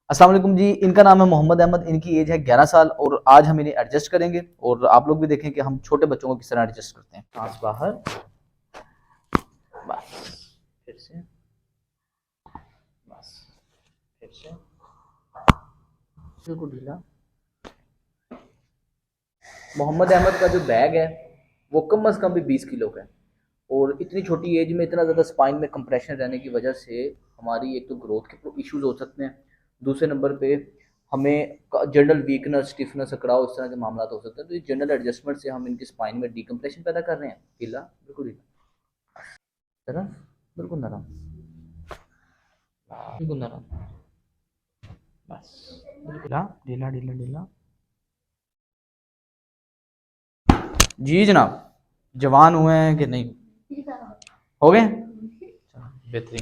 अस्सलाम वालेकुम जी। इनका नाम है मोहम्मद अहमद, इनकी एज है 11 साल और आज हम इन्हें एडजस्ट करेंगे और आप लोग भी देखें कि हम छोटे बच्चों को किस तरह एडजस्ट करते हैं। सांस बाहर, बस फिर से, बस फिर से, बिल्कुल ढीला। मोहम्मद अहमद का जो बैग है वो कम अज़ कम भी 20 किलो का है और इतनी छोटी एज में इतना ज़्यादा स्पाइन में कंप्रेशन रहने की वजह से हमारी एक तो ग्रोथ के इश्यूज हो सकते हैं, दूसरे नंबर पे हमें जनरल वीकनेस, स्टिफनेस, अकड़ाव, इस तरह के मामला हो सकते हैं। तो ये जनरल एडजस्टमेंट से हम इनकी स्पाइन में डिकम्प्रेशन पैदा कर रहे हैं। ढीला, बिल्कुल ढीला, तरफ बिल्कुल नरम, बिल्कुल नरम, बस ढीला ढीला ढीला ढीला। जी जनाब, जवान हुए हैं कि नहीं? हो गए? बेहतरीन।